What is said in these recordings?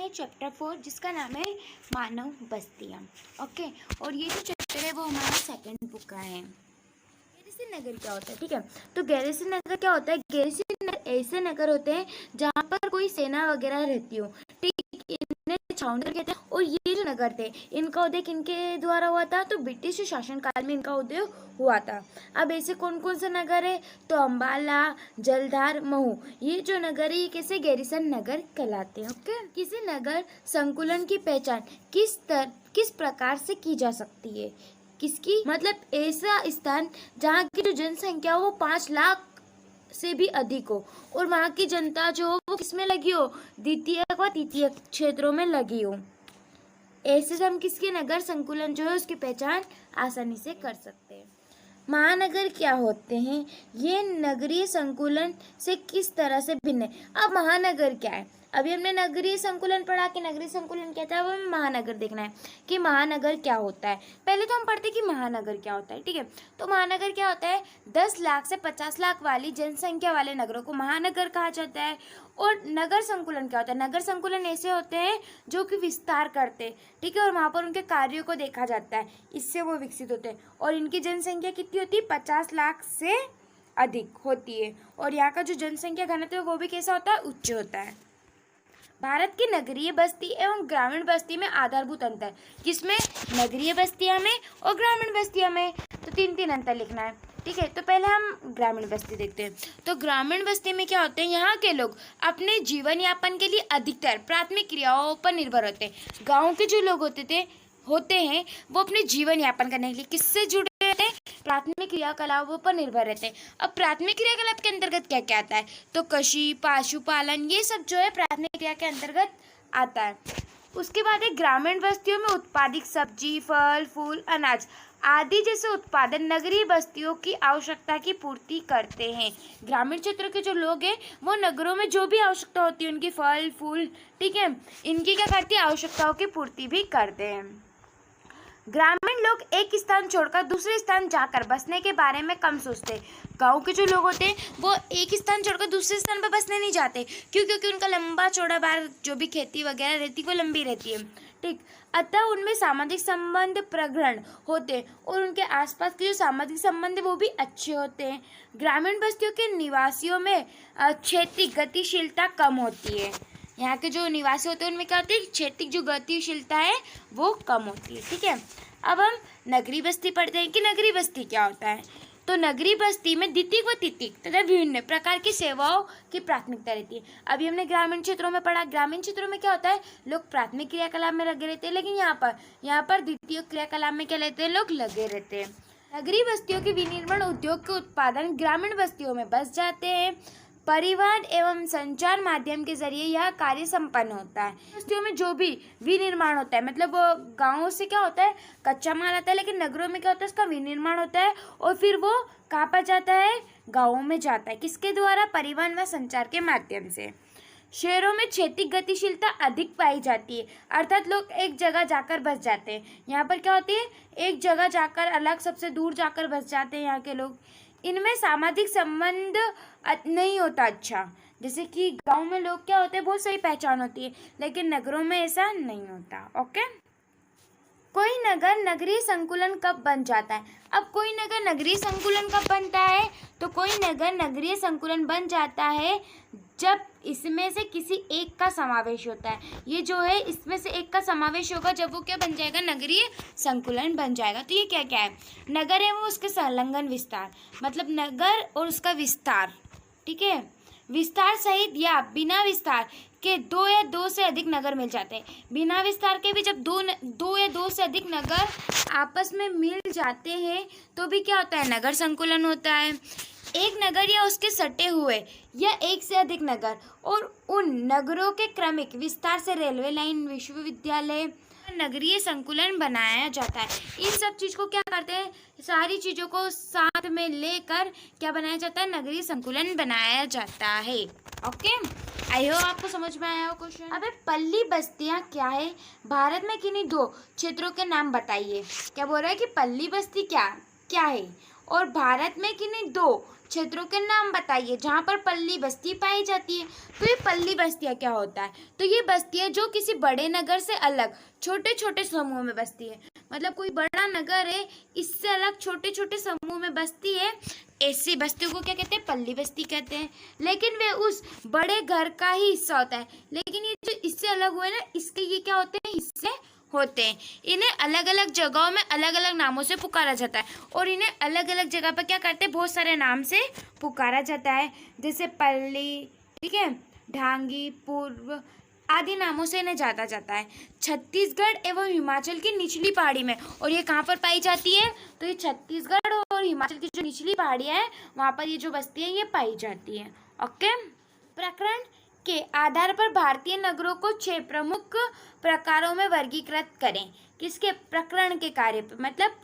है चैप्टर 4 जिसका नाम है मानव बस्तियाँ। ओके, और ये जो चैप्टर है वो हमारा सेकंड बुक का है। गैरिसन नगर क्या होता है? ठीक है, तो गैरिसन नगर क्या होता है? गैरिसन नगर ऐसे नगर होते हैं जहाँ पर कोई सेना वगैरह रहती हो। ठीक, इन्हें छावनी कहते हैं। और ये जो नगर थे इनका उदय किनके द्वारा हुआ था? तो ब्रिटिश शासनकाल में इनका उदय हुआ था। अब ऐसे कौन कौन से नगर है? तो अम्बाला, जलधार, महू, ये जो नगर है ये कैसे गैरिसन नगर कहलाते हैं। ओके, किसी नगर संकुलन की पहचान किस प्रकार से की जा सकती है? किसकी? मतलब ऐसा स्थान जहाँ की जो जनसंख्या हो वो 5 लाख से भी अधिक हो और वहाँ की जनता जो हो वो किसमें लगी हो? द्वितीयक व तृतीयक क्षेत्रों में लगी हो। ऐसे से हम किसके नगर संकुलन जो है उसकी पहचान आसानी से कर सकते हैं। महानगर क्या होते हैं? ये नगरीय संकुलन से किस तरह से भिन्न है? अब महानगर क्या है? अभी हमने नगरीय संकुलन पढ़ा कि नगरीय संकुलन क्या था, वो हमें महानगर देखना है कि महानगर क्या होता है। पहले तो हम पढ़ते कि महानगर क्या होता है। ठीक है, तो महानगर क्या होता है? 10 लाख से 50 लाख वाली जनसंख्या वाले नगरों को महानगर कहा जाता है। और नगर संकुलन क्या होता है? नगर संकुलन ऐसे होते हैं जो कि विस्तार करते हैं। ठीक है, और वहाँ पर उनके कार्यों को देखा जाता है, इससे वो विकसित होते हैं। और इनकी जनसंख्या कितनी होती है? 50 लाख से अधिक होती है। और यहाँ का जो जनसंख्या घनत्व है वो भी कैसा होता है? उच्च होता है। भारत की नगरीय बस्ती एवं ग्रामीण बस्ती में आधारभूत अंतर। किसमें? नगरीय बस्तियां में और ग्रामीण बस्तियां में। तो 3 अंतर लिखना है। ठीक है, तो पहले हम ग्रामीण बस्ती देखते हैं। तो ग्रामीण बस्ती में क्या होते हैं? यहाँ के लोग अपने जीवन यापन के लिए अधिकतर प्राथमिक क्रियाओं पर निर्भर होते हैं। गाँव के जो लोग होते हैं वो अपने जीवन यापन करने के लिए किससे जुड़े रहते हैं? प्राथमिक क्रियाकलापों पर निर्भर रहते हैं। अब प्राथमिक क्रियाकलाप के अंतर्गत क्या क्या आता है? तो कृषि, पशुपालन, ये सब जो है प्राथमिक क्रिया के अंतर्गत आता है। उसके बाद है ग्रामीण बस्तियों में उत्पादित सब्जी, फल, फूल, अनाज आदि जैसे उत्पादन नगरीय बस्तियों की आवश्यकता की पूर्ति करते हैं। ग्रामीण क्षेत्रों के जो लोग हैं वो नगरों में जो भी आवश्यकता होती है उनकी फल फूल, ठीक है, इनकी क्या करती है? आवश्यकताओं की पूर्ति भी करते हैं। ग्रामीण लोग एक स्थान छोड़कर दूसरे स्थान जाकर बसने के बारे में कम सोचते हैं। गांव के जो लोग होते हैं वो एक स्थान छोड़कर दूसरे स्थान पर बसने नहीं जाते। क्यों? क्योंकि उनका लंबा चौड़ा बार जो भी खेती वगैरह रहती है वो लंबी रहती है। ठीक, अतः उनमें सामाजिक संबंध प्रगाढ़ होते हैं और उनके आसपास के जो सामाजिक संबंध है वो भी अच्छे होते हैं। ग्रामीण बस्तियों के निवासियों में क्षेत्रीय गतिशीलता कम होती है। यहाँ के जो निवासी होते हैं उनमें क्या होती है? क्षेत्रीय जो गतिशीलता है वो कम होती है। ठीक है, अब हम नगरीय बस्ती पढ़ते हैं कि नगरीय बस्ती क्या होता है। तो नगरीय बस्ती में द्वितीयक व तृतीयक तथा विभिन्न प्रकार की सेवाओं की प्राथमिकता रहती है। अभी हमने ग्रामीण क्षेत्रों में पढ़ा। ग्रामीण क्षेत्रों में क्या होता है? लोग प्राथमिक क्रियाकलाप में लगे रहते हैं, लेकिन यहाँ पर द्वितीयक क्रियाकलाप में क्या रहते हैं? लोग लगे रहते हैं। नगरीय बस्तियों के विनिर्माण उद्योग के उत्पादन ग्रामीण बस्तियों में बस जाते हैं। परिवहन एवं संचार माध्यम के जरिए यह कार्य संपन्न होता है। बस्तियों में जो भी विनिर्माण होता है, मतलब गाँवों से क्या होता है? कच्चा माल आता है, लेकिन नगरों में क्या होता है? उसका विनिर्माण होता है और फिर वो कहाँ पर जाता है? गाँवों में जाता है। किसके द्वारा? परिवहन व संचार के माध्यम से। शहरों में क्षेत्रीय गतिशीलता अधिक पाई जाती है, अर्थात लोग एक जगह जाकर बस जाते हैं। यहाँ पर क्या होती है? एक जगह जाकर अलग सबसे दूर जाकर बस जाते हैं यहाँ के लोग। इनमें सामाजिक संबंध नहीं होता अच्छा। जैसे कि गांव में लोग क्या होते हैं? बहुत सारी पहचान होती है, लेकिन नगरों में ऐसा नहीं होता। ओके, कोई नगर नगरीय संकुलन कब बन जाता है? अब कोई नगर नगरीय संकुलन कब बनता है? तो कोई नगर नगरीय संकुलन बन जाता है जब इसमें से किसी एक का समावेश होता है। ये जो है इसमें से एक का समावेश होगा जब वो क्या बन जाएगा? नगरीय संकुलन बन जाएगा। तो ये क्या क्या है? नगर है वो उसके संलग्न विस्तार, मतलब नगर और उसका विस्तार। ठीक है, विस्तार सहित या बिना विस्तार के 2 या 2 से अधिक नगर मिल जाते हैं। बिना विस्तार के भी जब 2 या 2 से अधिक नगर आपस में मिल जाते हैं तो भी क्या होता है? नगर संकुलन होता है। एक नगर या उसके सटे हुए या एक से अधिक नगर और उन नगरों के क्रमिक विस्तार से रेलवे लाइन, विश्वविद्यालय, नगरीय संकुलन बनाया जाता है। इन सब चीज़ को क्या करते हैं? सारी चीज़ों को साथ में लेकर क्या बनाया जाता है? नगरीय संकुलन बनाया जाता है। ओके, आई होप आपको समझ में आया हो क्वेश्चन। अबे पल्ली बस्तियाँ क्या है? भारत में किन्हीं 2 क्षेत्रों के नाम बताइए। क्या बोल रहा है कि पल्ली बस्ती क्या क्या है और भारत में किन्हीं 2 क्षेत्रों के नाम बताइए जहाँ पर पल्ली बस्ती पाई जाती है। तो ये पल्ली बस्तियाँ क्या होता है, तो ये बस्तियाँ जो किसी बड़े नगर से अलग छोटे छोटे समूह में बसती है। मतलब कोई बड़ा नगर है, इससे अलग छोटे छोटे समूह में बसती है, ऐसी बस्तियों को क्या कहते हैं, पल्ली बस्ती कहते हैं। लेकिन वे उस बड़े घर का ही हिस्सा होता है। लेकिन ये जो इससे अलग हुए ना, इसके ये क्या होते हैं, हिस्से होते हैं। इन्हें अलग अलग जगहों में अलग अलग नामों से पुकारा जाता है और इन्हें अलग अलग जगह पर क्या करते हैं, बहुत सारे नाम से पुकारा जाता है, जैसे पल्ली, ठीक है, ढांगी, पूर्व आदि नामों से इन्हें जाना जाता है। छत्तीसगढ़ एवं हिमाचल की निचली पहाड़ी में, और ये कहाँ पर पाई जाती है, तो ये छत्तीसगढ़ और हिमाचल की जो निचली पहाड़ियाँ है वहाँ पर ये जो बस्ती है ये पाई जाती है। ओके। प्रकरण के आधार पर भारतीय नगरों को 6 प्रमुख प्रकारों में वर्गीकृत करें। किसके, प्रकरण के कार्य पर, मतलब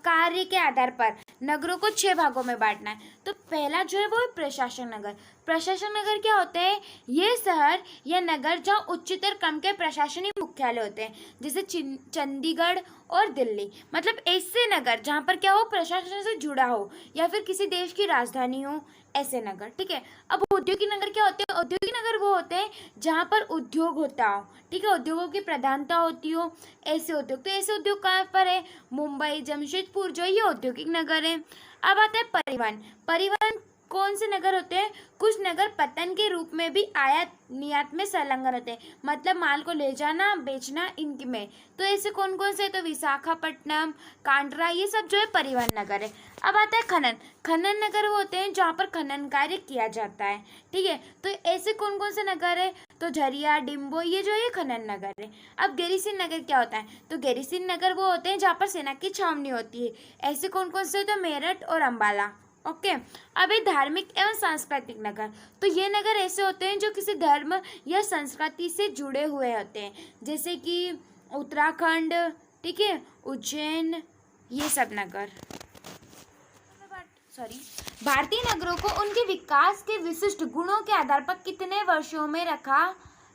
कार्य के आधार पर नगरों को 6 भागों में बांटना है। तो पहला जो है वो है प्रशासन नगर। प्रशासन नगर क्या होते हैं, ये शहर या नगर जहाँ उच्चतर क्रम के प्रशासनिक मुख्यालय होते हैं, जैसे चंडीगढ़ और दिल्ली। मतलब ऐसे नगर जहाँ पर क्या हो, प्रशासन से जुड़ा हो या फिर किसी देश की राजधानी हो, ऐसे नगर, ठीक है। अब औद्योगिक नगर क्या होते हैं, औद्योगिक नगर वो होते हैं जहाँ पर उद्योग होता हो, ठीक है, उद्योगों की प्रधानता होती हो, ऐसे उद्योग। तो ऐसे उद्योग कहाँ पर है, मुंबई, जमशेदपुर, जो ये औद्योगिक नगर है। अब आता है परिवहन। परिवहन कौन से नगर होते हैं, कुछ नगर पतन के रूप में भी आयात निर्यात में संलग्न होते हैं, मतलब माल को ले जाना बेचना इनकी में। तो ऐसे कौन कौन से, तो विशाखापट्टनम, कांडरा, ये सब जो है परिवहन नगर है। अब आता है खनन। खनन नगर वो होते हैं जहाँ पर खनन कार्य किया जाता है, ठीक है। तो ऐसे कौन कौन से नगर है, तो झरिया, डिम्बो, ये जो है खनन नगर है। अब गैरीसन नगर क्या होता है, तो गैरीसन नगर वो होते हैं जहाँ पर सेना की छावनी होती है, ऐसे कौन कौन से, तो मेरठ और अम्बाला। ओके। अब ये धार्मिक एवं सांस्कृतिक नगर, तो ये नगर ऐसे होते हैं जो किसी धर्म या संस्कृति से जुड़े हुए होते हैं, जैसे कि उत्तराखंड, ठीक है, उज्जैन, ये सब नगर। भारतीय नगरों को उनके विकास के विशिष्ट गुणों के आधार पर कितने वर्षों में रखा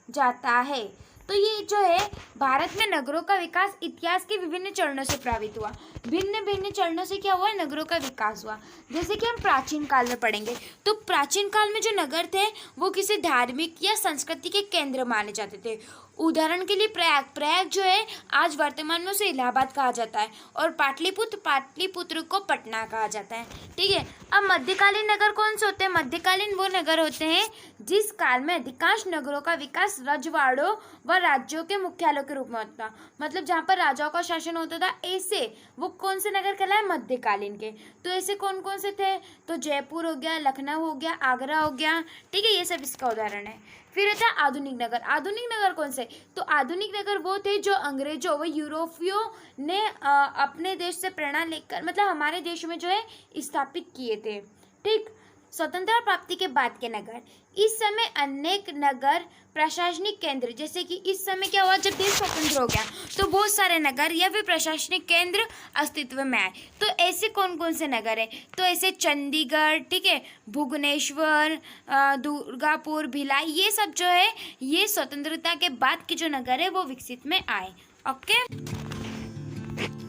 जाता है। तो ये जो है भारत में नगरों का विकास इतिहास के विभिन्न चरणों से प्रभावित हुआ। भिन्न भिन्न चरणों से क्या हुआ, नगरों का विकास हुआ। जैसे कि हम प्राचीन काल में पढ़ेंगे, तो प्राचीन काल में जो नगर थे वो किसी धार्मिक या संस्कृति के केंद्र माने जाते थे। उदाहरण के लिए प्रयाग, प्रयाग जो है आज वर्तमान में उसे इलाहाबाद कहा जाता है, और पाटलिपुत्र, पाटलिपुत्र को पटना कहा जाता है, ठीक है। अब मध्यकालीन नगर कौन से होते हैं, मध्यकालीन वो नगर होते हैं जिस काल में अधिकांश नगरों का विकास रजवाड़ों व राज्यों के मुख्यालयों के रूप में होता, मतलब जहाँ पर राजाओं का शासन होता था, ऐसे वो कौन से नगर कहलाए, मध्यकालीन के। तो ऐसे कौन कौन से थे, तो जयपुर हो गया, लखनऊ हो गया, आगरा हो गया, ठीक है, ये सब इसका उदाहरण है। फिर होता है आधुनिक नगर। आधुनिक नगर कौन से, तो आधुनिक नगर वो थे जो अंग्रेजों व यूरोपियों ने अपने देश से प्रेरणा लेकर, मतलब हमारे देश में जो है स्थापित किए थे, ठीक। स्वतंत्रता प्राप्ति के बाद के नगर, इस समय अनेक नगर प्रशासनिक केंद्र, जैसे कि इस समय क्या हुआ, जब देश स्वतंत्र हो गया तो बहुत सारे नगर या फिर प्रशासनिक केंद्र अस्तित्व में आए। तो ऐसे कौन कौन से नगर है, तो ऐसे चंडीगढ़, ठीक है, भुवनेश्वर, दुर्गापुर, भिलाई, ये सब जो है ये स्वतंत्रता के बाद के जो नगर है वो विकसित में आए। ओके,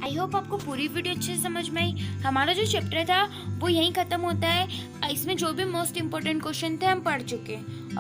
आई होप आपको पूरी वीडियो अच्छे से समझ में आई। हमारा जो चैप्टर था वो यहीं ख़त्म होता है। इसमें जो भी मोस्ट इम्पोर्टेंट क्वेश्चन थे हम पढ़ चुके हैं।